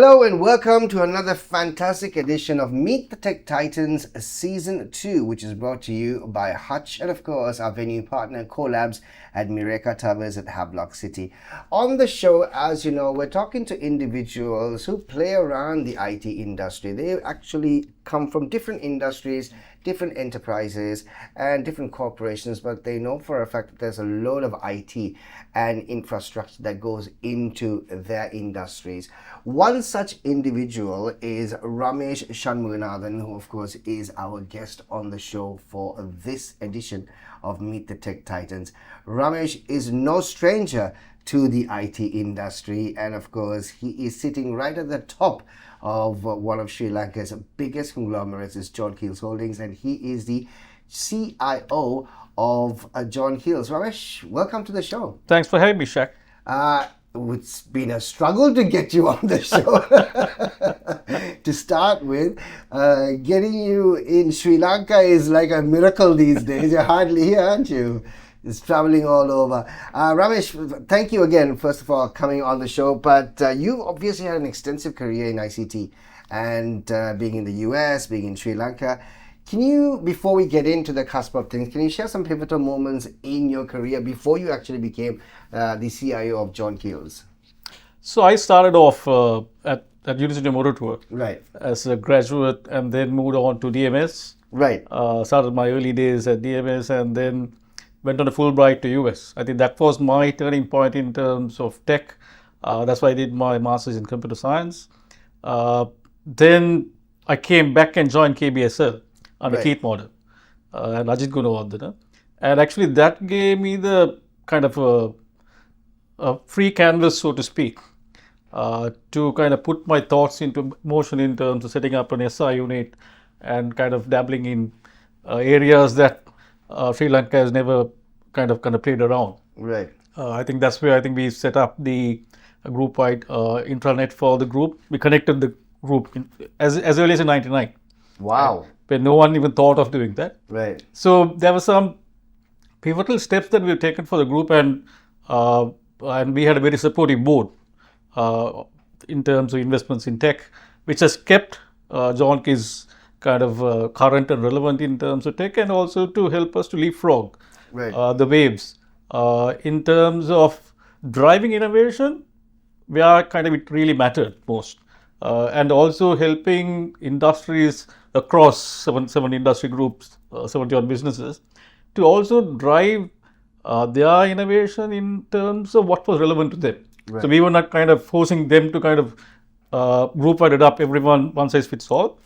Hello and welcome to another fantastic edition of Meet the Tech Titans Season 2, which is brought to you by Hutch and of course our venue partner Collabs at Mireka Towers at Havelock City. On the show, as you know, we're talking to individuals who play around the IT industry. They actually come from different industries, different enterprises and different corporations, but they know for a fact that there's a load of IT and infrastructure that goes into their industries. One such individual is Ramesh Shanmuganathan, who of course is our guest on the show for this edition of Meet the Tech Titans. Ramesh is no stranger to the IT industry, and of course he is sitting right at the top of one of Sri Lanka's biggest conglomerates, is John Keells Holdings, and he is the CIO of John Keells. Ramesh, welcome to the show. Thanks for having me, Shaq. It's been a struggle to get you on the show. To start with, getting you in Sri Lanka is like a miracle these days. You're hardly here, aren't you? It's traveling all over. Ramesh, thank you again, first of all, coming on the show. But you obviously had an extensive career in ICT and being in the US, being in Sri Lanka. Can you, before we get into the cusp of things, can you share some pivotal moments in your career before you actually became the CIO of John Keells? So I started off at University of Moratuwa Right. as a graduate and then moved on to DMS. Right. Started my early days at DMS and then went on a Fulbright to US. I think that was my turning point in terms of tech. That's why I did my master's in computer science. Then I came back and joined KBSL under Keith Modern and Ajit Gunawardena. And actually that gave me the kind of a free canvas, so to speak, to kind of put my thoughts into motion in terms of setting up an SI unit and kind of dabbling in areas that Sri Lanka has never kind of played around. Right. I think that's where I think we set up the group-wide intranet for the group. We connected the group as early as in '99. Wow. When no one even thought of doing that. Right. So there were some pivotal steps that we've taken for the group, and we had a very supportive board in terms of investments in tech, which has kept John Keells kind of current and relevant in terms of tech, and also to help us to leapfrog the waves. In terms of driving innovation, where kind of it really mattered most, and also helping industries across seven industry groups, 70 odd businesses, to also drive their innovation in terms of what was relevant to them. Right. So we were not kind of forcing them to kind of group it up, everyone one size fits all,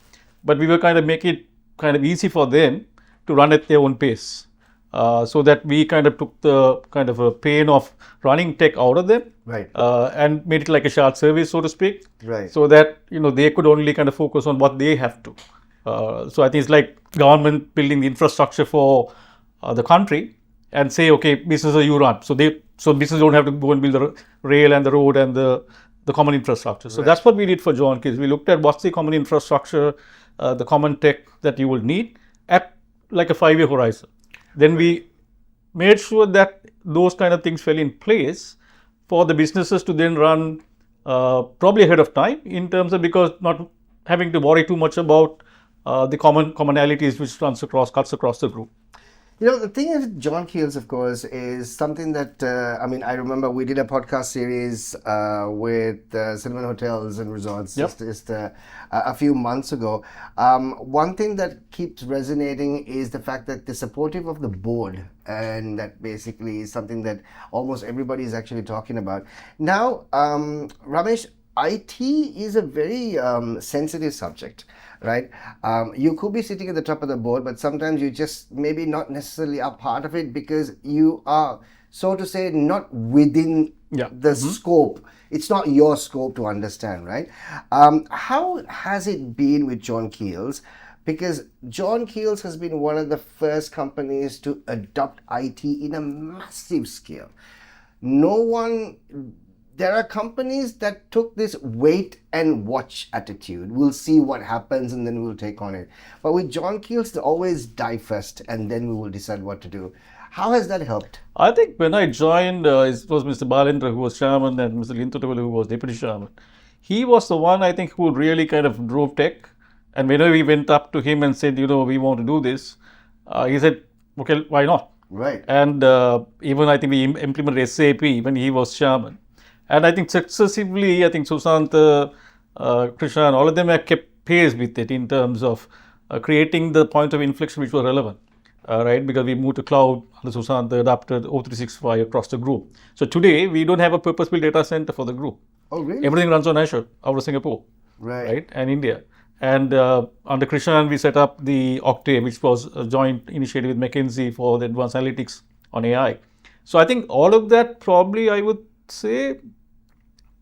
but we were kind of make it kind of easy for them to run at their own pace, so that we kind of took the kind of a pain of running tech out of them, right, and made it like a shared service, so to speak, right, so that they could only kind of focus on what they have to. So I think it's like government building the infrastructure for the country and say, okay, businesses you run. So businesses don't have to go and build the rail and the road and the common infrastructure. So that's what we did for John Keells. We looked at what's the common infrastructure, the common tech that you will need at like a 5-year horizon. Then we made sure that those kind of things fell in place for the businesses to then run probably ahead of time in terms of, because not having to worry too much about the commonalities which cuts across the group. The thing with John Keells, of course, is something that, I remember we did a podcast series with Cinnamon Hotels and Resorts just a few months ago. One thing that keeps resonating is the fact that they're supportive of the board, and that basically is something that almost everybody is actually talking about. Now, Ramesh, IT is a very sensitive subject, right? You could be sitting at the top of the board, but sometimes you just maybe not necessarily are part of it because you are, so to say, not within the scope. It's not your scope to understand, right? How has it been with John Keells? Because John Keells has been one of the first companies to adopt IT in a massive scale. There are companies that took this wait and watch attitude. We'll see what happens and then we'll take on it. But with John Keells, they always die first and then we will decide what to do. How has that helped? I think when I joined, it was Mr. Balendra who was chairman and Mr. Lintotavel who was deputy chairman. he was the one I think who really kind of drove tech. And whenever we went up to him and said, we want to do this, he said, okay, why not? Right. And even I think we implemented SAP when he was chairman. And I think successively, I think Sushant, Krishna, and all of them have kept pace with it in terms of creating the point of inflection which were relevant. Right, because we moved to cloud, Sushant adapted O365 across the group. So today, we don't have a purpose-built data center for the group. Oh, really? Everything runs on Azure out of Singapore, Right. and India. And under Krishan, we set up the Octave, which was a joint initiative with McKinsey for the advanced analytics on AI. So I think all of that probably, I would say,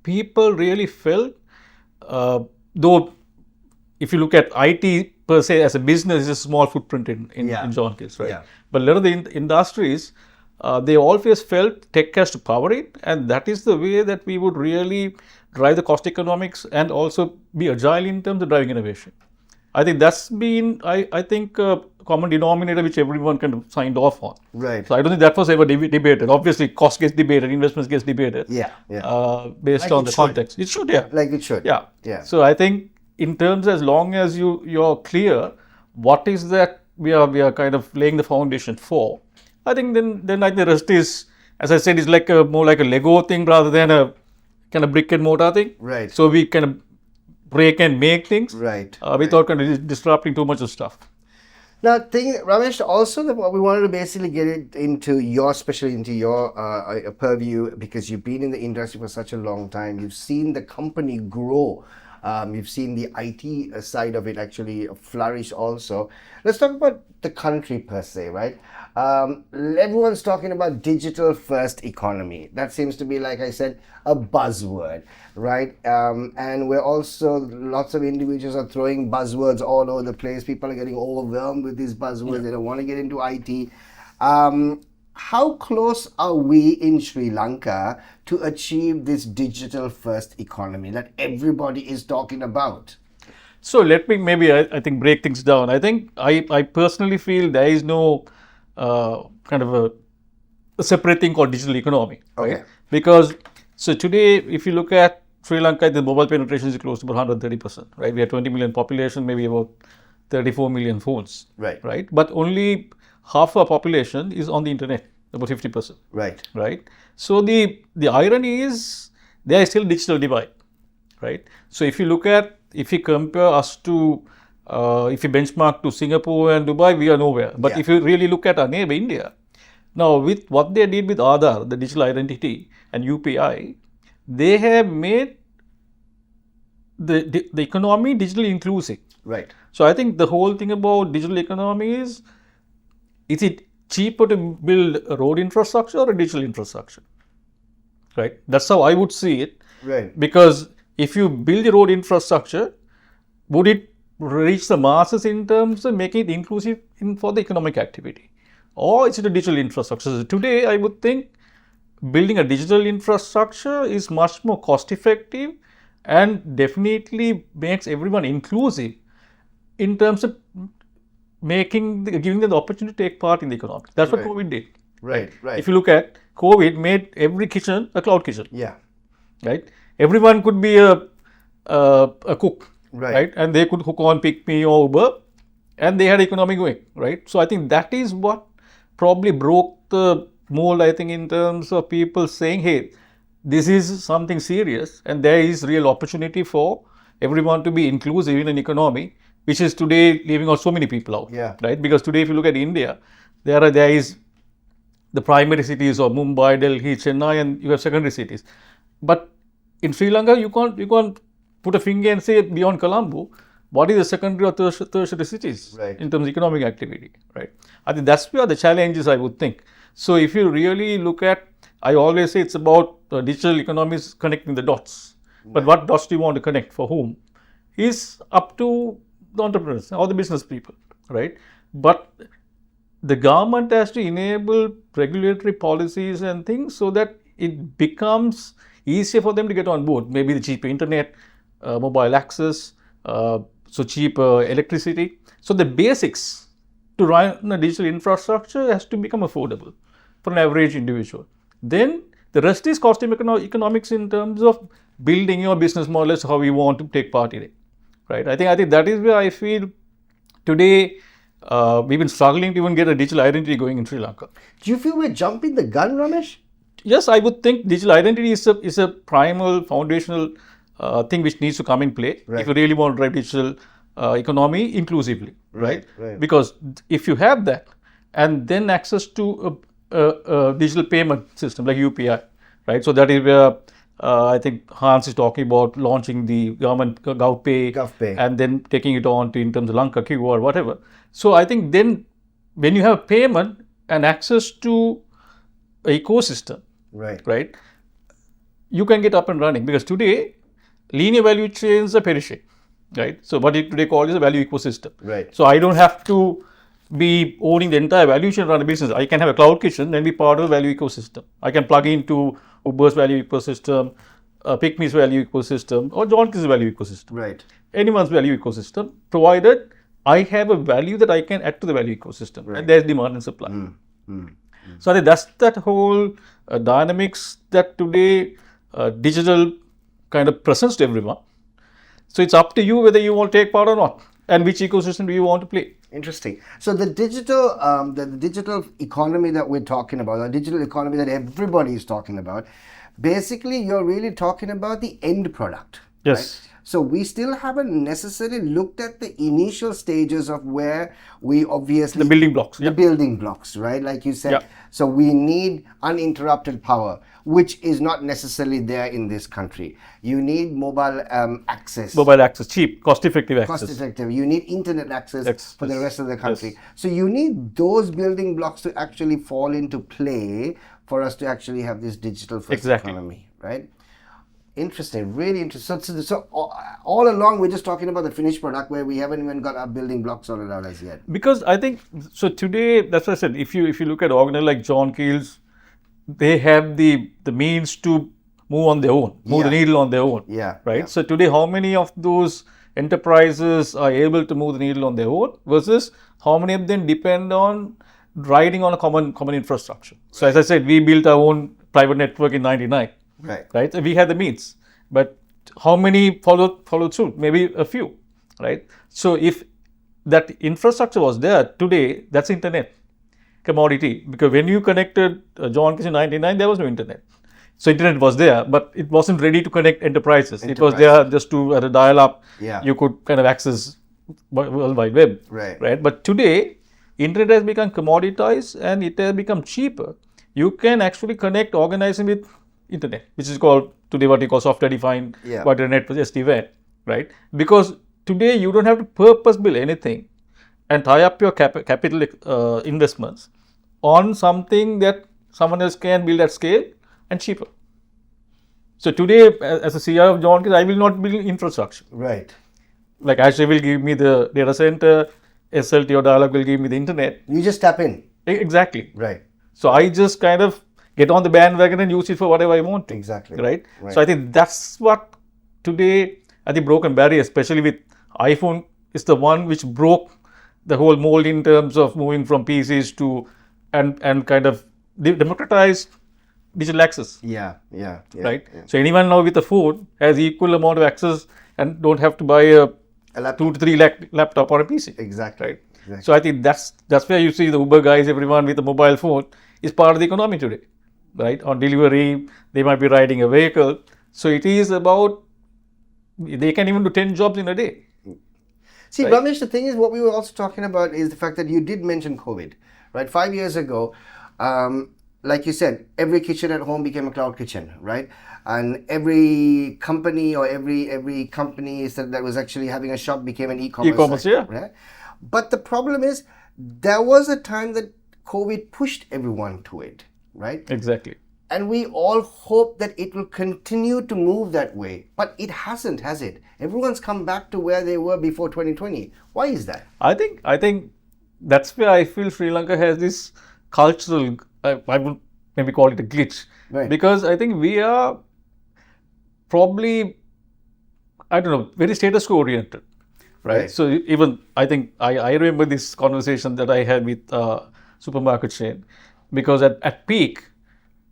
people really felt, though if you look at IT per se as a business, it's a small footprint in John Keells, right? Yeah. But a lot of the industries, they always felt tech has to power it, and that is the way that we would really drive the cost economics and also be agile in terms of driving innovation. I think that's been, I think, a common denominator which everyone kind of signed off on. Right. So I don't think that was ever debated. Obviously, cost gets debated, investments gets debated. Yeah. Based Like on it the should. context. It should, yeah. Like it should. Yeah. Yeah. So I think in terms, as long as you're clear what is that we are kind of laying the foundation for, I think then I think the rest is, as I said, is like more like a Lego thing rather than a kind of brick and mortar thing. Right. So we kind of break and make things Right. without kind of disrupting too much of stuff. Now, Ramesh, also we wanted to basically get it especially into your purview, because you've been in the industry for such a long time. You've seen the company grow. You've seen the IT side of it actually flourish also. Let's talk about the country per se, right? Everyone's talking about digital first economy. That seems to be, like I said, a buzzword, right? And we're also, lots of individuals are throwing buzzwords all over the place. People are getting overwhelmed with these buzzwords. Yeah. They don't want to get into IT. How close are we in Sri Lanka to achieve this digital first economy that everybody is talking about? So let me maybe, I think, break things down. I think I personally feel there is no kind of a separate thing called digital economy. Okay. Right? Because, so today, if you look at Sri Lanka, the mobile penetration is close to about 130%, right? We have 20 million population, maybe about 34 million phones. Right. Right? But only half our population is on the internet, about 50%. Right. Right? So the irony is there is still digital divide, right? So if you compare us to, if you benchmark to Singapore and Dubai, we are nowhere. But if you really look at our neighbor, India, now with what they did with Aadhaar, the digital identity, and UPI, they have made the economy digitally inclusive. Right. So I think the whole thing about digital economy is it cheaper to build a road infrastructure or a digital infrastructure? Right. That's how I would see it. Right. Because if you build the road infrastructure, would it reach the masses in terms of making it inclusive for the economic activity? Or is it a digital infrastructure? So today, I would think building a digital infrastructure is much more cost effective and definitely makes everyone inclusive in terms of giving them the opportunity to take part in the economy. That's what COVID did. Right. If you look at COVID, made every kitchen a cloud kitchen. Yeah. Right. Everyone could be a cook. Right. And they could hook on PickMe or Uber, and they had economy going. Right. So I think that is what probably broke the mold. I think in terms of people saying, "Hey, this is something serious, and there is real opportunity for everyone to be inclusive in an economy." Which is today leaving out so many people out, right? Because today, if you look at India, there is the primary cities of Mumbai, Delhi, Chennai, and you have secondary cities. But in Sri Lanka, you can't put a finger and say beyond Colombo, what is the secondary or tertiary cities in terms of economic activity, right? I think that's where the challenge is, I would think. So if you really look at, I always say it's about digital economies connecting the dots. But what dots do you want to connect for whom? Is up to the entrepreneurs or the business people, right? But the government has to enable regulatory policies and things so that it becomes easier for them to get on board. Maybe the cheaper internet, mobile access, so cheaper electricity. So the basics to run a digital infrastructure has to become affordable for an average individual. Then The rest is cost economics in terms of building your business model as how you want to take part in it, right? I think that is where I feel today we've been struggling to even get a digital identity going in Sri Lanka. Do you feel we're jumping the gun, Ramesh? Yes, I would think digital identity is a primal, foundational thing which needs to come in play if you really want to drive digital economy inclusively, right? Because if you have that and then access to a digital payment system like UPI, right? So that is where I think Hans is talking about launching the government GovPay and then taking it on to in terms of Lanka Q or whatever. So I think then when you have payment and access to an ecosystem, right, you can get up and running, because today linear value chains are perishing, right? So what it today called is a value ecosystem. Right. So I don't have to be owning the entire value chain around a business. I can have a cloud kitchen and be part of the value ecosystem. I can plug into Uber's value ecosystem, Pickme's value ecosystem, or John Keells' value ecosystem. Right. Anyone's value ecosystem, provided I have a value that I can add to the value ecosystem. And there's demand and supply. So I think that's that whole dynamics that today digital kind of presents to everyone. So it's up to you whether you want to take part or not, and which ecosystem do you want to play. Interesting. So the digital economy that we're talking about, the digital economy that everybody is talking about, basically you're really talking about the end product. Yes. Right? So we still haven't necessarily looked at the initial stages of where we obviously... The building blocks. The building blocks, right? Like you said. So we need uninterrupted power, which is not necessarily there in this country. You need mobile access. Mobile access, cheap, cost-effective access. Cost-effective. You need internet access for the rest of the country. So you need those building blocks to actually fall into play for us to actually have this digital first economy, right? Interesting, really interesting. So all along we're just talking about the finished product where we haven't even got our building blocks sorted out as yet. Because I think, so today, that's what I said, if you look at organizations like John Keells, they have the means to move on their own, move the needle on their own, right? So today, how many of those enterprises are able to move the needle on their own versus how many of them depend on riding on a common infrastructure? So as I said, we built our own private network in '99. Right. So we had the means, but how many followed through? Maybe a few, right? So if that infrastructure was there today, that's internet commodity. Because when you connected John Keells in '99, there was no internet. So internet was there, but it wasn't ready to connect enterprises. It was there just to at a dial-up. You could kind of access World Wide Web, right? But today, internet has become commoditized and it has become cheaper. You can actually connect organizing with internet, which is called today what you call software-defined wireless network, SD-WAN, right? Because today you don't have to purpose build anything and tie up your capital investments on something that someone else can build at scale and cheaper. So today, as a CEO of John Keells, I will not build infrastructure. Right. Like Azure will give me the data center, SLT or Dialog will give me the internet. You just tap in. Exactly. Right. So I just kind of get on the bandwagon and use it for whatever I want to. Exactly. Right? So I think that's what today, I think broken barrier, especially with iPhone, is the one which broke the whole mold in terms of moving from PCs to and kind of democratized digital access. Right? So anyone now with a phone has equal amount of access and don't have to buy a 2 to 3 lakh laptop or a PC. Exactly. Right? So I think that's where you see the Uber guys, everyone with a mobile phone is part of the economy today. Right? On delivery, they might be riding a vehicle. So it is about, they can even do 10 jobs in a day. See, Ramesh, the thing is, what we were also talking about is the fact that you did mention COVID, right? 5 years ago, like you said, every kitchen at home became a cloud kitchen, right? And every company or every company that was actually having a shop became an e-commerce. Right? But the problem is, there was a time that COVID pushed everyone to it, right? Exactly. And we all hope that it will continue to move that way. But it hasn't, has it? Everyone's come back to where they were before 2020. Why is that? I think that's where I feel Sri Lanka has this cultural, I would maybe call it a glitch. Right. Because I think we are probably, I don't know, very status quo oriented. Right? So even, I think, I remember this conversation that I had with supermarket chain. Because at peak,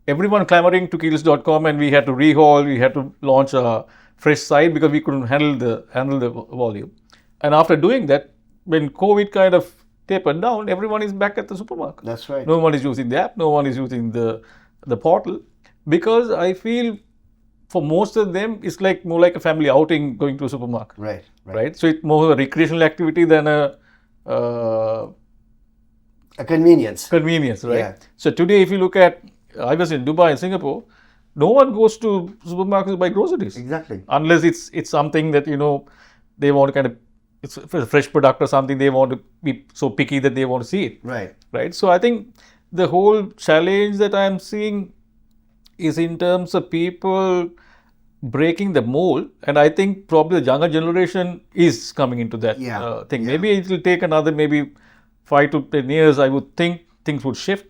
everyone clamoring to Keells.com, and we had to rehaul, we had to launch a fresh site because we couldn't handle the volume. And after doing that, when COVID kind of tapered down, everyone is back at the supermarket. That's right. No one is using the app, no one is using the portal, because I feel for most of them it's like more like a family outing going to a supermarket. Right. So it's more of a recreational activity than a convenience. Convenience, right? Yeah. So today, if you look at, I was in Dubai and Singapore, no one goes to supermarkets to buy groceries. Exactly. Unless it's something that, they want to kind of, it's a fresh product or something, they want to be so picky that they want to see it. Right. So I think the whole challenge that I'm seeing is in terms of people breaking the mold, and I think probably the younger generation is coming into that thing. Maybe it will take another maybe 5 to 10 years. I would think things would shift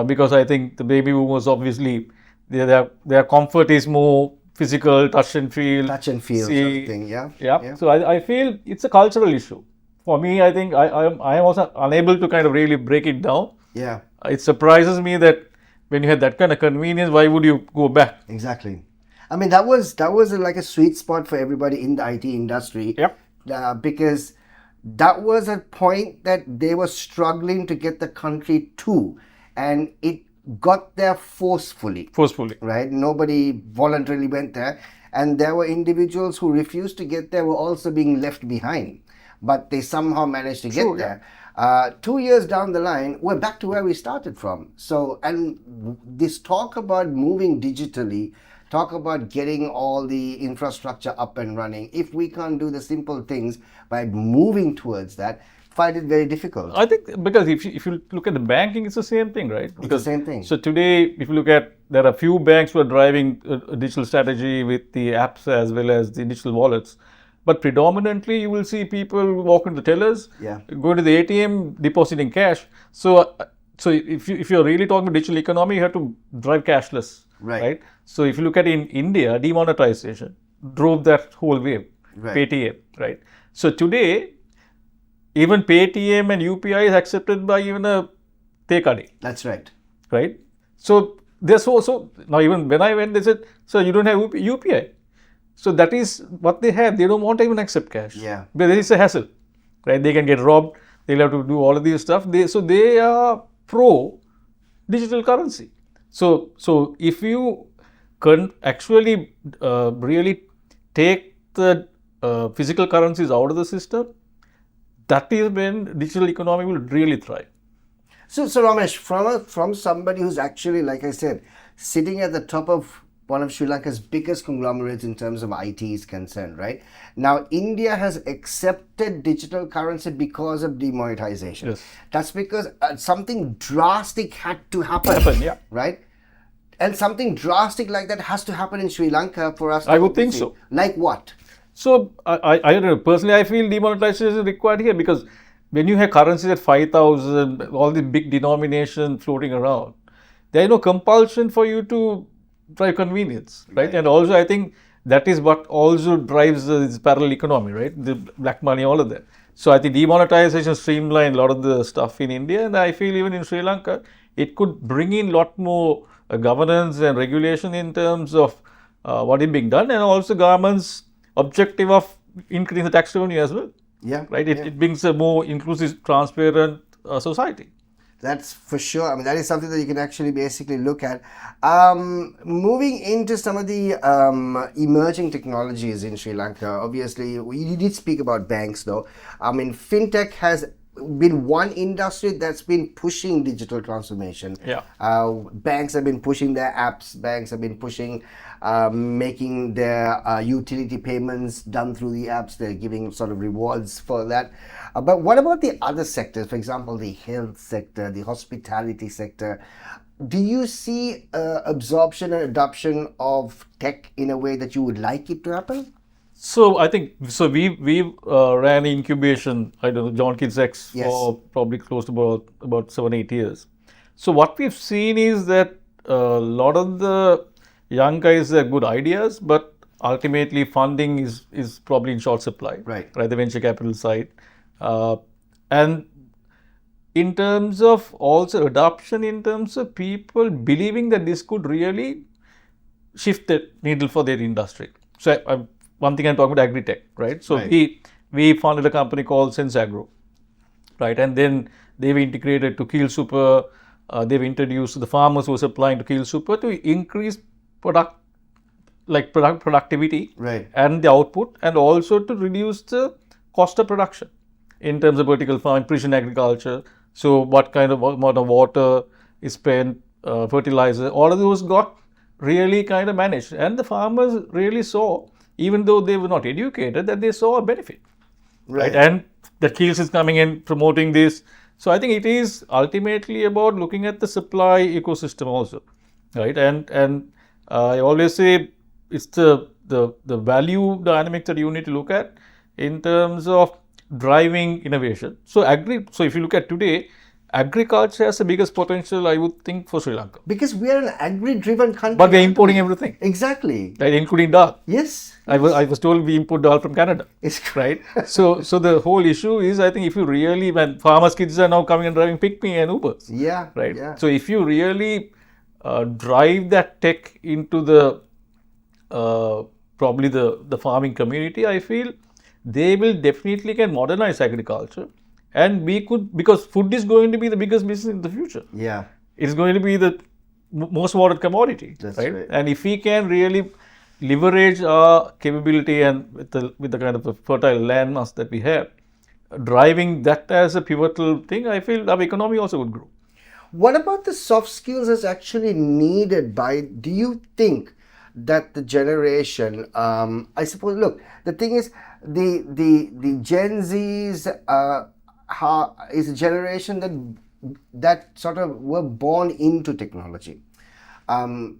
because I think the baby boomers, obviously their comfort is more physical, touch and feel sort of thing. Yeah. So I feel it's a cultural issue. For me, I think I am also unable to kind of really break it down. Yeah. It surprises me that when you had that kind of convenience, why would you go back? Exactly. I mean, that was like a sweet spot for everybody in the IT industry. Yep. Because that was a point that they were struggling to get the country to, and it got there forcefully. Right? Nobody voluntarily went there, and there were individuals who refused to get there, were also being left behind, but they somehow managed to get there. 2 years down the line, we're back to where we started from. So, and this talk about moving digitally, talk about getting all the infrastructure up and running, if we can't do the simple things by moving towards that, find it very difficult. I think because if you look at the banking, it's the same thing, right? It's the same thing. So today, if you look at, there are a few banks who are driving a digital strategy with the apps as well as the digital wallets. But predominantly, you will see people walk into the tellers, go to the ATM, depositing cash. So if you're really talking about digital economy, you have to drive cashless, right? So if you look at in India, demonetization drove that whole wave, Paytm, right? So today, even Paytm and UPI is accepted by even a Tekadi. That's right. Right? So there's also, now even when I went, they said, so you don't have UPI. So that is what they have. They don't want to even accept cash. But there is a hassle, right? They can get robbed. They'll have to do all of these stuff. So they are pro digital currency. So if you can actually really take the physical currencies out of the system, that is when digital economy will really thrive. So Ramesh, from somebody who's actually, like I said, sitting at the top of one of Sri Lanka's biggest conglomerates in terms of IT is concerned, right? Now, India has accepted digital currency because of demonetization. Yes. That's because something drastic had to happen. Right? And something drastic like that has to happen in Sri Lanka for us to I would think so. Like what? So, I don't know, personally, I feel demonetization is required here because when you have currencies at 5,000, all the big denominations floating around, there is no compulsion for you to drive convenience, right? And also, I think that is what also drives this parallel economy, right? The black money, all of that. So, I think demonetization streamlined a lot of the stuff in India, and I feel even in Sri Lanka, it could bring in a lot more governance and regulation in terms of what is being done, and also government's objective of increasing the tax revenue as well. Right? It brings a more inclusive, transparent society. That's for sure. I mean, that is something that you can actually basically look at. Moving into some of the emerging technologies in Sri Lanka, obviously, you did speak about banks though. I mean, fintech has been one industry that's been pushing digital transformation. Banks have been pushing their apps. Banks have been pushing making their utility payments done through the apps. They're giving sort of rewards for that. But what about the other sectors? For example, the health sector, the hospitality sector. Do you see absorption and adoption of tech in a way that you would like it to happen? So I think we ran incubation, I don't know, John Kids X for probably close to about 7-8 years. So what we've seen is that a lot of the young guys have good ideas, but ultimately funding is probably in short supply. Right. The venture capital side, and in terms of also adoption, in terms of people believing that this could really shift the needle for their industry. So one thing I'm talking about agri-tech, right? So we founded a company called Sense Agro, right? And then they've integrated to Keells Super. They've introduced the farmers who are supplying to Keells Super to increase productivity and the output, and also to reduce the cost of production in terms of vertical farming, precision agriculture. So what kind of amount of water is spent, fertilizer, all of those got really kind of managed, and the farmers really saw, even though they were not educated, that they saw a benefit, right? And the Keells is coming in promoting this. So I think it is ultimately about looking at the supply ecosystem also, right? And I always say it's the value dynamics that you need to look at in terms of driving innovation. So if you look at today, agriculture has the biggest potential, I would think, for Sri Lanka. Because we are an agri-driven country. But we're importing everything. Exactly. Right, including dal. Yes. I was told we import dal from Canada. It's right. So the whole issue is, I think, if you really, when farmers' kids are now coming and driving Pick Me and Ubers. Yeah. Right. Yeah. So if you really drive that tech into the probably the farming community, I feel they will definitely can modernize agriculture, and we could, because food is going to be the biggest business in the future. Yeah. It's going to be the most wanted commodity. That's right. And if we can really leverage our capability and with the kind of a fertile land mass that we have, driving that as a pivotal thing, I feel our economy also would grow. What about the soft skills that's actually needed do you think that the generation, I suppose, look, the thing is, the Gen Zs is a generation that sort of were born into technology.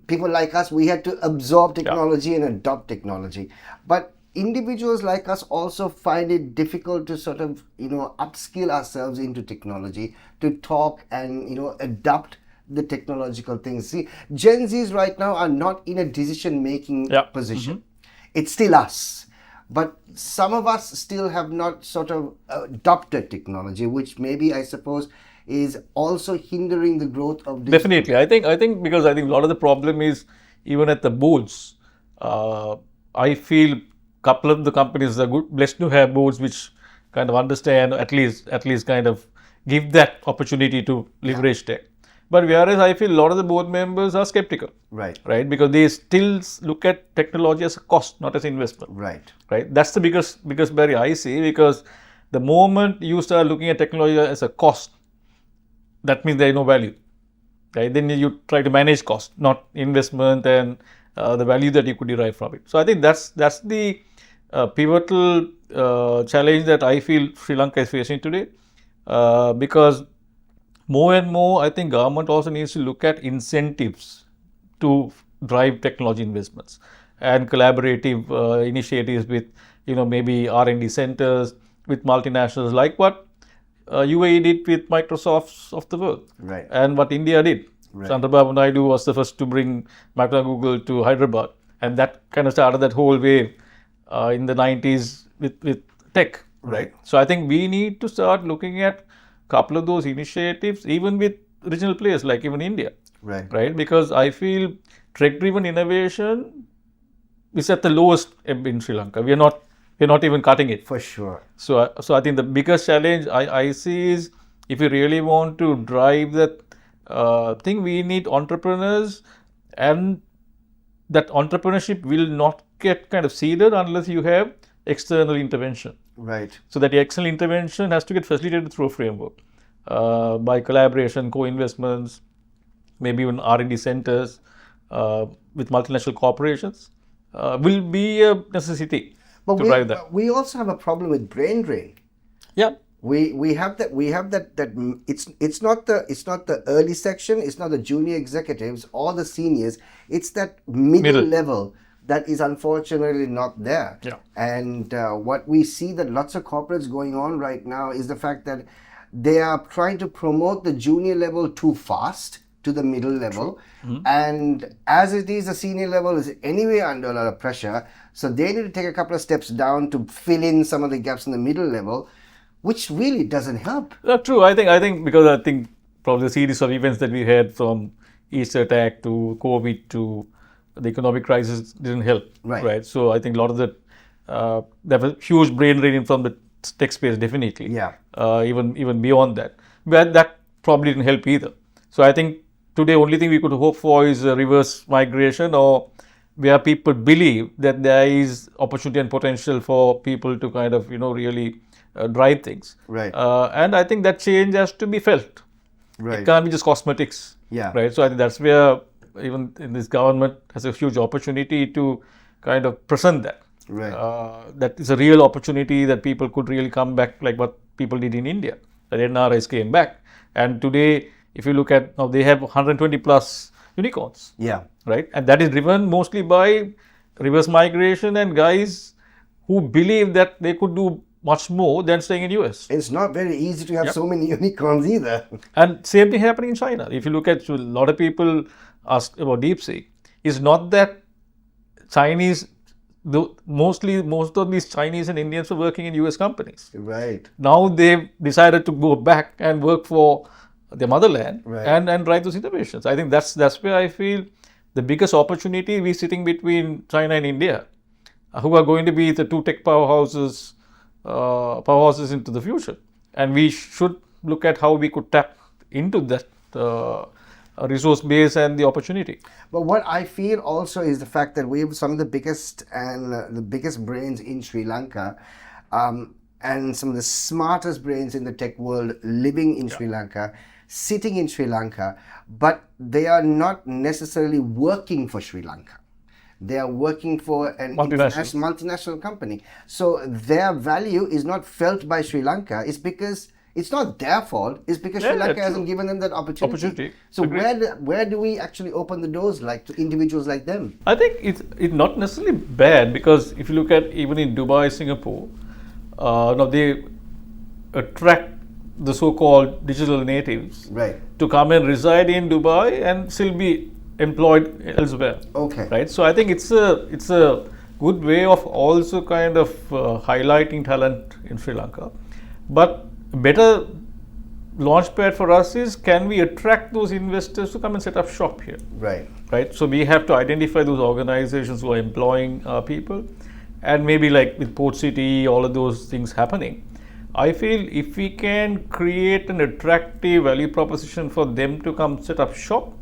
People like us, we had to absorb technology and adopt technology. But individuals like us also find it difficult to sort of, upskill ourselves into technology, to talk and, adopt the technological things. See, Gen Zs right now are not in a decision-making position. It's still us. But some of us still have not sort of adopted technology, which maybe, I suppose, is also hindering the growth of this. Definitely. I think because a lot of the problem is even at the boards. I feel couple of the companies are blessed to have boards which kind of understand, at least kind of give that opportunity to leverage tech. But whereas I feel a lot of the board members are skeptical. Right. Because they still look at technology as a cost, not as investment. Right. That's the biggest barrier I see, because the moment you start looking at technology as a cost, that means there is no value. Right. Then you try to manage cost, not investment and the value that you could derive from it. So I think that's the pivotal challenge that I feel Sri Lanka is facing today, because more and more, I think government also needs to look at incentives to drive technology investments and collaborative initiatives with, maybe R&D centers, with multinationals, like what UAE did with Microsofts of the world, and what India did. Chandrababu Naidu was the first to bring Microsoft Google to Hyderabad, and that kind of started that whole wave in the 90s with tech. Right. So I think we need to start looking at couple of those initiatives, even with regional players like even India, right? Because I feel tech-driven innovation is at the lowest ebb in Sri Lanka. We're not even cutting it. For sure. So I think the biggest challenge I see is, if we really want to drive that thing, we need entrepreneurs, and that entrepreneurship will not get kind of seeded unless you have external intervention. Right. So that the external intervention has to get facilitated through a framework, by collaboration, co-investments, maybe even R&D centers with multinational corporations will be a necessity to drive that. We also have a problem with brain drain. Yeah. We have that it's not the early section, it's not the junior executives or the seniors, it's that middle level that is unfortunately not there. And what we see that lots of corporates going on right now is the fact that they are trying to promote the junior level too fast to the middle level. And as it is, the senior level is anyway under a lot of pressure. So they need to take a couple of steps down to fill in some of the gaps in the middle level, which really doesn't help. True. I think because I think probably the series of events that we had from Easter attack to COVID to the economic crisis didn't help. Right. So I think a lot of that there was huge brain drain from the tech space, definitely. Yeah. Even beyond that, but that probably didn't help either. So I think today only thing we could hope for is a reverse migration, or where people believe that there is opportunity and potential for people to kind of really drive things. Right. And I think that change has to be felt. Right. It can't be just cosmetics. Yeah. Right. So I think that's where even in this government has a huge opportunity to kind of present that. Right. That is a real opportunity that people could really come back, like what people did in India. The NRIs came back, and today, if you look at now, they have 120 plus unicorns. Yeah. Right, and that is driven mostly by reverse migration and guys who believe that they could do much more than staying in US. It's not very easy to have so many unicorns either. And same thing happening in China. If you look at, a lot of people ask about DeepSeek. It's not that Chinese, most of these Chinese and Indians were working in US companies. Right. Now they've decided to go back and work for their motherland, Right. and drive those innovations. I think that's where I feel the biggest opportunity we sitting between China and India, who are going to be the two tech powerhouses into the future. And we should look at how we could tap into that resource base and the opportunity. But what I feel also is the fact that we have some of the biggest brains in Sri Lanka, and some of the smartest brains in the tech world living in Sri Lanka, sitting in Sri Lanka, but they are not necessarily working for Sri Lanka. They are working for an multinational company. So their value is not felt by Sri Lanka. It's because it's not their fault. It's because Sri Lanka hasn't given them that opportunity. So where do we actually open the doors to individuals like them? I think it's not necessarily bad, because if you look at even in Dubai, Singapore, now they attract the so-called digital natives to come and reside in Dubai and still be employed elsewhere. Okay. Right. So I think it's a good way of also kind of highlighting talent in Sri Lanka. But a better launchpad for us is, can we attract those investors to come and set up shop here? Right. Right. So we have to identify those organizations who are employing people, and maybe like with Port City, all of those things happening. I feel if we can create an attractive value proposition for them to come set up shop,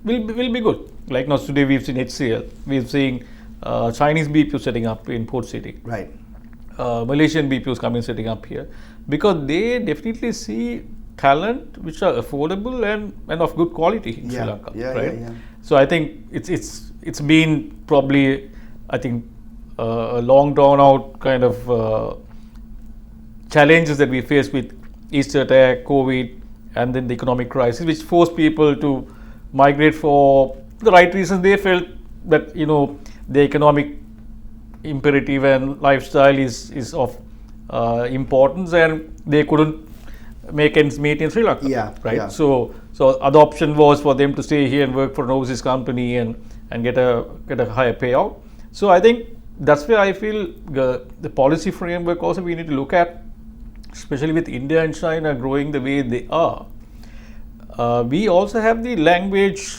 will be good. Like now today we've seen HCL, we've seen Chinese BPO setting up in Port City. Right. Malaysian BPOs coming setting up here, because they definitely see talent which are affordable and of good quality in Sri Lanka. Right. Yeah. So I think it's been probably, I think, a long drawn out kind of challenges that we faced with Easter attack, COVID, and then the economic crisis, which forced people to migrate for the right reasons. They felt that the economic imperative and lifestyle is of importance, and they couldn't make ends meet in Sri Lanka. Right. Yeah. So other option was for them to stay here and work for an overseas company and get a higher payout. So I think that's where I feel the policy framework also we need to look at, especially with India and China growing the way they are. We also have the language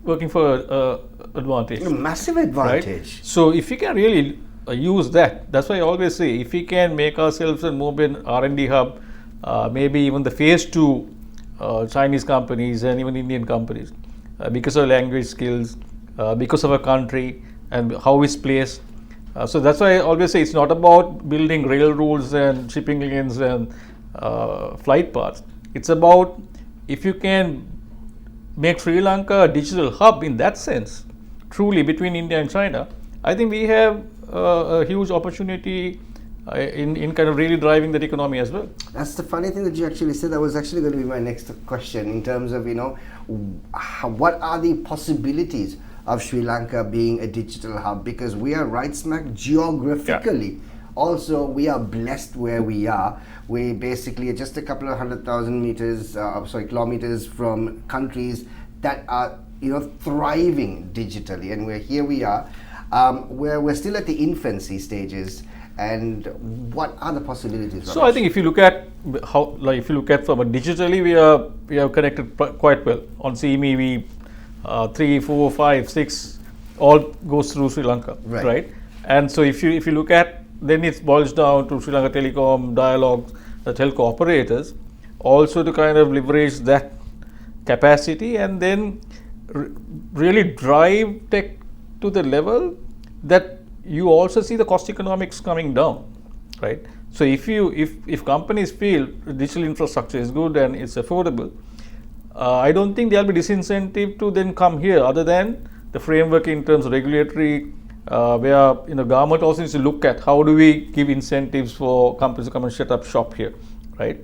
working for advantage. A massive advantage. Right? So if we can really use that's why I always say, if we can make ourselves a mobile R&D hub, maybe even the phase 2 Chinese companies and even Indian companies, because of language skills, because of a country and how it's placed. So that's why I always say it's not about building railroads and shipping lanes and flight paths. It's about, if you can make Sri Lanka a digital hub in that sense, truly between India and China, I think we have a huge opportunity in kind of really driving that economy as well. That's the funny thing that you actually said. That was actually going to be my next question, in terms of what are the possibilities of Sri Lanka being a digital hub, because we are right smack geographically. Yeah. Also, we are blessed where we are. We basically are just a couple of 100,000 kilometers from countries that are thriving digitally, and we are where we're still at the infancy stages. and what are the possibilities? So I think if you look at how, like if you look at from a digitally, we are connected quite well. On CME, we 3, 4, 5, 6 all goes through Sri Lanka, right? And so if you look at, then it boils down to Sri Lanka Telecom, Dialog, the telco operators, also to kind of leverage that capacity and then really drive tech to the level that you also see the cost economics coming down, right? So if companies feel digital infrastructure is good and it's affordable, I don't think there'll be disincentive to then come here, other than the framework in terms of regulatory, where government also needs to look at how do we give incentives for companies to come and set up shop here, right?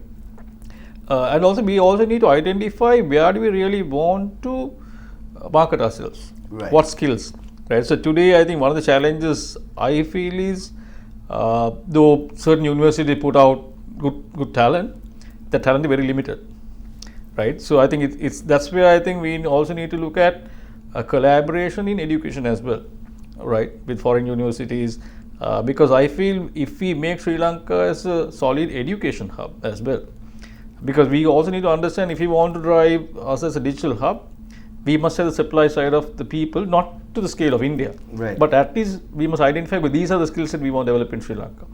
And also we also need to identify where do we really want to market ourselves, what skills, right? So today I think one of the challenges I feel is, though certain universities put out good talent, the talent is very limited, right? So I think that's where I think we also need to look at a collaboration in education as well, right, with foreign universities, because I feel if we make Sri Lanka as a solid education hub as well, because we also need to understand if we want to drive us as a digital hub, we must have the supply side of the people, not to the scale of India, but at least we must identify, but these are the skills that we want to develop in Sri Lanka.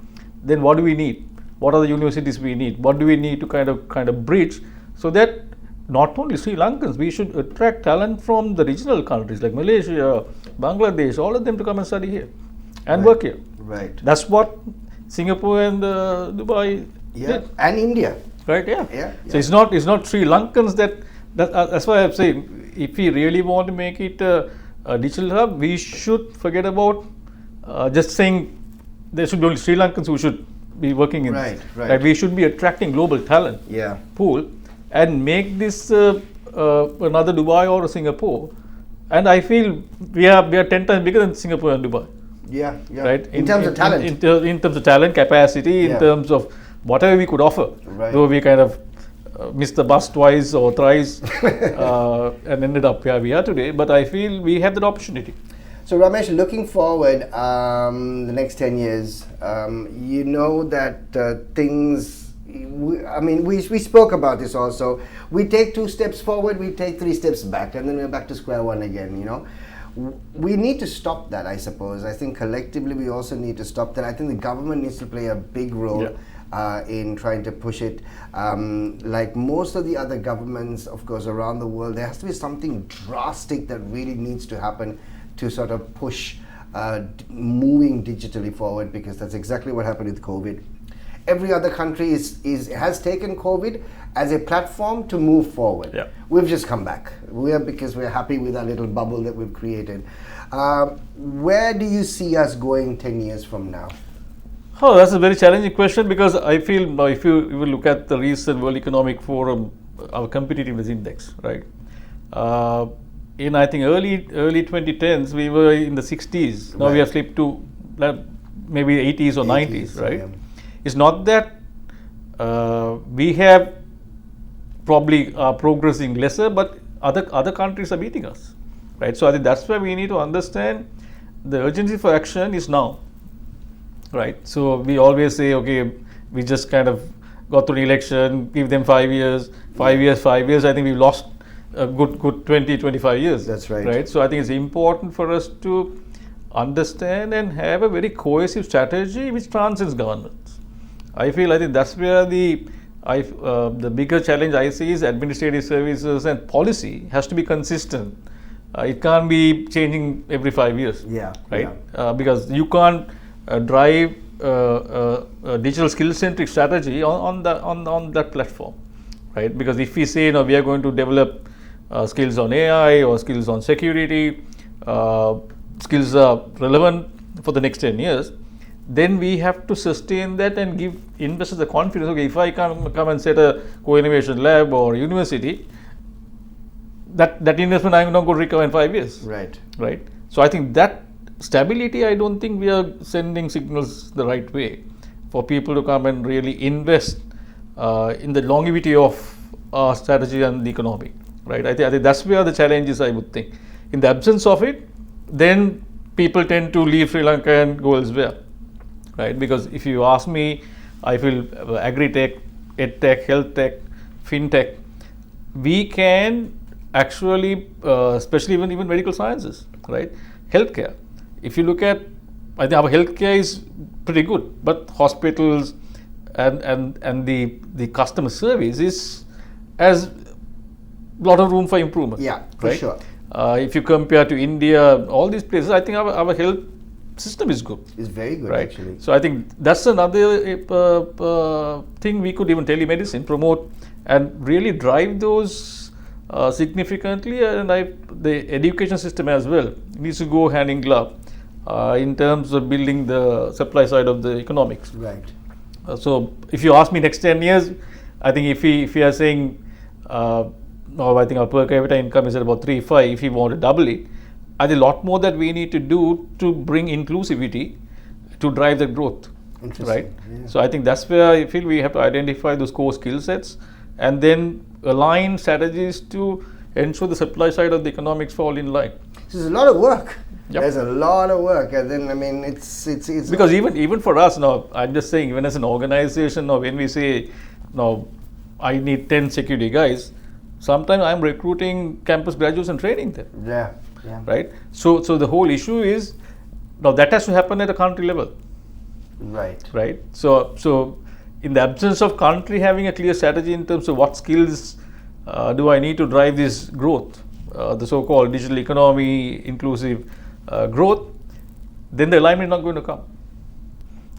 Then what do we need? What are the universities we need? What do we need to kind of bridge, so that not only Sri Lankans, we should attract talent from the regional countries like Malaysia, Bangladesh, all of them to come and study here and work here. Right. That's what Singapore and Dubai did. And India. Right. Yeah. So it's not Sri Lankans that's why I'm saying, if we really want to make it a digital hub, we should forget about just saying there should be only Sri Lankans who should be working in this. Right. We should be attracting global talent pool and make this another Dubai or a Singapore. And I feel we are 10 times bigger than Singapore and Dubai. Yeah. Right. In terms of talent. In terms of talent, capacity, in terms of whatever we could offer. Though we kind of missed the bus twice or thrice and ended up where we are today. But I feel we have that opportunity. So Ramesh, looking forward, the next 10 years, you know that things, we spoke about this also. We take 2 steps forward, we take 3 steps back, and then we're back to square one again, We need to stop that, I suppose. I think collectively we also need to stop that. I think the government needs to play a big role in trying to push it. Like most of the other governments, of course, around the world, there has to be something drastic that really needs to happen to sort of push moving digitally forward, because that's exactly what happened with COVID. Every other country has taken COVID as a platform to move forward. We've just come back. Because we're happy with our little bubble that we've created. Where do you see us going 10 years from now? Oh, that's a very challenging question, because I feel if you look at the recent World Economic Forum, our competitiveness index, right? In I think early 2010s, we were in the 60s. Now we have slipped to maybe 80s or 90s, right? Yeah. It's not that we have probably are progressing lesser, but other countries are beating us, right? So I think that's why we need to understand the urgency for action is now. Right. So we always say, okay, we just kind of got through the election, give them 5 years, 5 years. I think we've lost a good 20, 25 years. That's right. Right. So I think it's important for us to understand and have a very cohesive strategy which transcends governments. I think that's where the bigger challenge I see is administrative services and policy has to be consistent. It can't be changing every 5 years. Right. Because you can't drive a digital skill-centric strategy on that platform, right? Because if we say we are going to develop skills on AI or skills on security, skills are relevant for the next 10 years, then we have to sustain that and give investors the confidence. Okay, if I come and set a co-innovation lab or university, that investment I'm not going to recover in 5 years. Right. So I think that stability, I don't think we are sending signals the right way for people to come and really invest in the longevity of our strategy and the economy, right? I think that's where the challenge is, I would think. In the absence of it, then people tend to leave Sri Lanka and go elsewhere, right? Because if you ask me, I feel agri-tech, ed-tech, health tech, fintech, we can actually, especially even medical sciences, right? Healthcare. If you look at, I think our healthcare is pretty good, but hospitals and the customer service is as lot of room for improvement. Yeah, for right? sure. If you compare to India, all these places, I think our health system is good. It's very good, Right. actually. So I think that's another thing we could even telemedicine promote and really drive those significantly, and the education system as well needs to go hand in glove in terms of building the supply side of the economics. Right. So if you ask me next 10 years, I think if we are saying, I think our per capita income is at about 3.5, if we want to double it, I think a lot more that we need to do to bring inclusivity to drive the growth. Interesting. Right. Yeah. So I think that's where I feel we have to identify those core skill sets and then align strategies to ensure the supply side of the economics fall in line. So there's a lot of work. Yep. There's a lot of work, and then I mean it's Because even for us now, I'm just saying, even as an organization, now when we say, now I need 10 security guys, sometimes I'm recruiting campus graduates and training them. yeah. Right. So the whole issue is now that has to happen at a country level. Right. Right. So in the absence of country having a clear strategy in terms of what skills do I need to drive this growth, the so-called digital economy, inclusive growth, then the alignment is not going to come.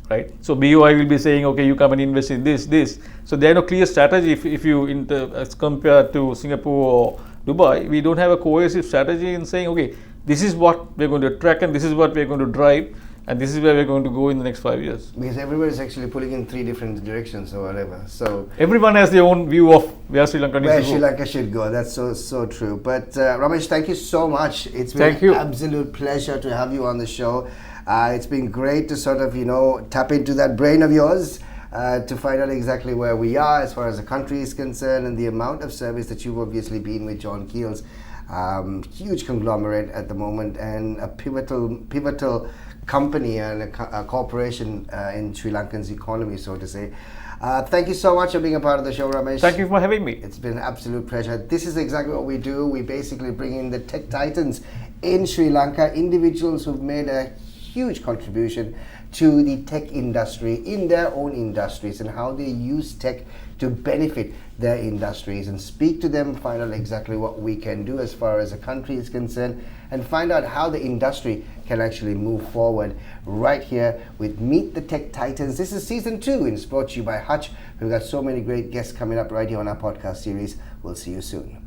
Right. So BOI will be saying, okay, you come and invest in this. So there is no clear strategy. If you as compared to Singapore or Dubai, we don't have a cohesive strategy in saying, okay, this is what we're going to track and this is what we're going to drive and this is where we're going to go in the next 5 years. Because everybody's actually pulling in 3 different directions or whatever. So Everyone has their own view of where Sri Lanka needs where to Sri go. Lanka should go. That's so true. But Ramesh, thank you so much. It's been Thank you. an absolute pleasure to have you on the show. It's been great to sort of, tap into that brain of yours to find out exactly where we are as far as the country is concerned and the amount of service that you've obviously been with John Keells. Huge conglomerate at the moment and a pivotal company and a corporation in Sri Lankan's economy, so to say. Thank you so much for being a part of the show, Ramesh. Thank you for having me. It's been an absolute pleasure. This is exactly what we do. We basically bring in the tech titans in Sri Lanka, individuals who've made a huge contribution to the tech industry in their own industries and how they use tech to benefit their industries, and speak to them, find out exactly what we can do as far as the country is concerned, and find out how the industry can actually move forward right here with Meet the Tech Titans. This is season 2 and it's brought to you by Hutch. We've got so many great guests coming up right here on our podcast series. We'll see you soon.